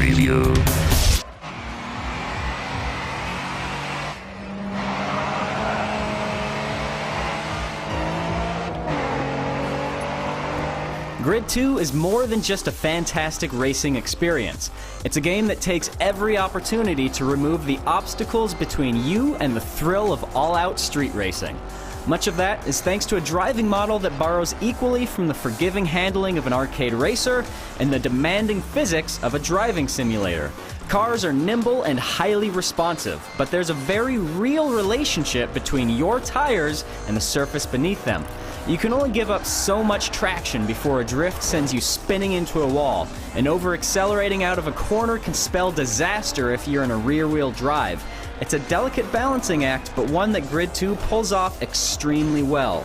Review. Grid 2 is more than just a fantastic racing experience. It's a game that takes every opportunity to remove the obstacles between you and the thrill of all-out street racing. Much of that is thanks to a driving model that borrows equally from the forgiving handling of an arcade racer and the demanding physics of a driving simulator. Cars are nimble and highly responsive, but there's a very real relationship between your tires and the surface beneath them. You can only give up so much traction before a drift sends you spinning into a wall, and over-accelerating out of a corner can spell disaster if you're in a rear-wheel drive. It's a delicate balancing act, but one that Grid 2 pulls off extremely well.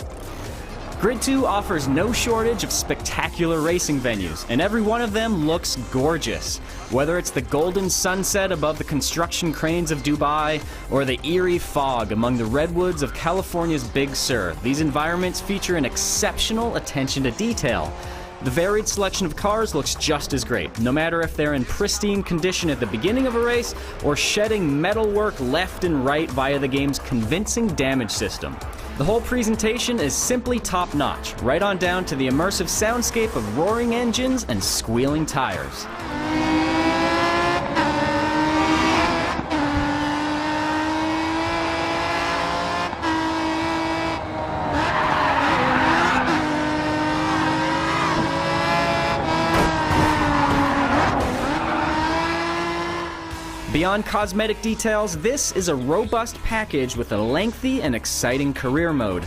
Grid 2 offers no shortage of spectacular racing venues, and every one of them looks gorgeous. Whether it's the golden sunset above the construction cranes of Dubai, or the eerie fog among the redwoods of California's Big Sur, these environments feature an exceptional attention to detail. The varied selection of cars looks just as great, no matter if they're in pristine condition at the beginning of a race, or shedding metalwork left and right via the game's convincing damage system. The whole presentation is simply top-notch, right on down to the immersive soundscape of roaring engines and squealing tires. Beyond cosmetic details, this is a robust package with a lengthy and exciting career mode.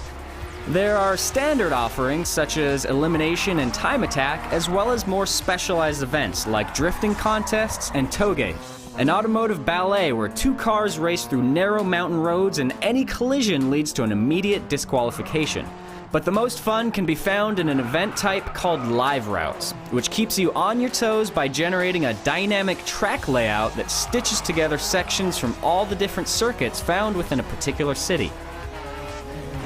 There are standard offerings such as elimination and time attack, as well as more specialized events like drifting contests and toge, an automotive ballet where two cars race through narrow mountain roads and any collision leads to an immediate disqualification. But the most fun can be found in an event type called Live Routes, which keeps you on your toes by generating a dynamic track layout that stitches together sections from all the different circuits found within a particular city.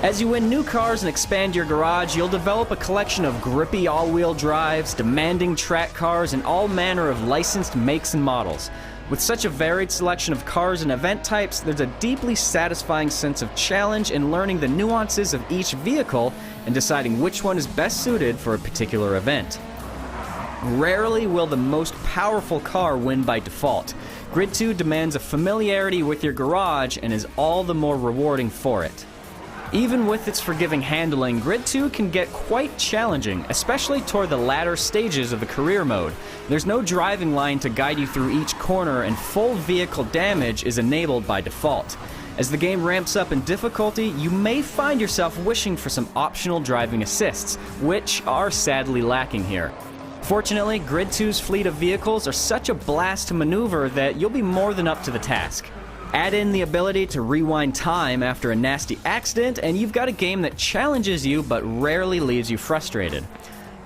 As you win new cars and expand your garage, you'll develop a collection of grippy all-wheel drives, demanding track cars, and all manner of licensed makes and models. With such a varied selection of cars and event types, there's a deeply satisfying sense of challenge in learning the nuances of each vehicle and deciding which one is best suited for a particular event. Rarely will the most powerful car win by default. Grid 2 demands a familiarity with your garage and is all the more rewarding for it. Even with its forgiving handling, Grid 2 can get quite challenging, especially toward the latter stages of the career mode. There's no driving line to guide you through each corner, and full vehicle damage is enabled by default. As the game ramps up in difficulty, you may find yourself wishing for some optional driving assists, which are sadly lacking here. Fortunately, Grid 2's fleet of vehicles are such a blast to maneuver that you'll be more than up to the task. Add in the ability to rewind time after a nasty accident, and you've got a game that challenges you but rarely leaves you frustrated.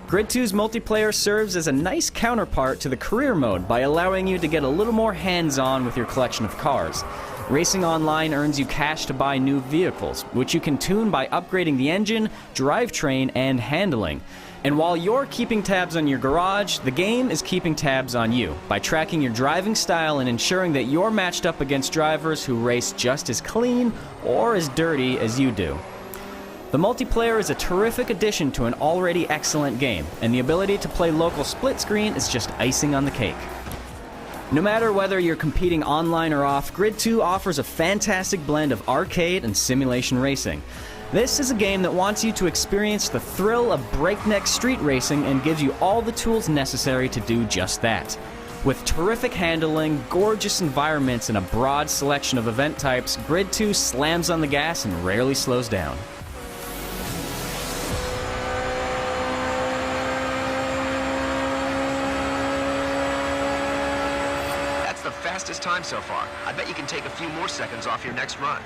Grid 2's multiplayer serves as a nice counterpart to the career mode by allowing you to get a little more hands-on with your collection of cars. Racing Online earns you cash to buy new vehicles, which you can tune by upgrading the engine, drivetrain, and handling. And while you're keeping tabs on your garage, the game is keeping tabs on you by tracking your driving style and ensuring that you're matched up against drivers who race just as clean or as dirty as you do. The multiplayer is a terrific addition to an already excellent game, and the ability to play local split screen is just icing on the cake. No matter whether you're competing online or off, Grid 2 offers a fantastic blend of arcade and simulation racing. This is a game that wants you to experience the thrill of breakneck street racing and gives you all the tools necessary to do just that. With terrific handling, gorgeous environments, and a broad selection of event types, Grid 2 slams on the gas and rarely slows down. That's the fastest time so far. I bet you can take a few more seconds off your next run.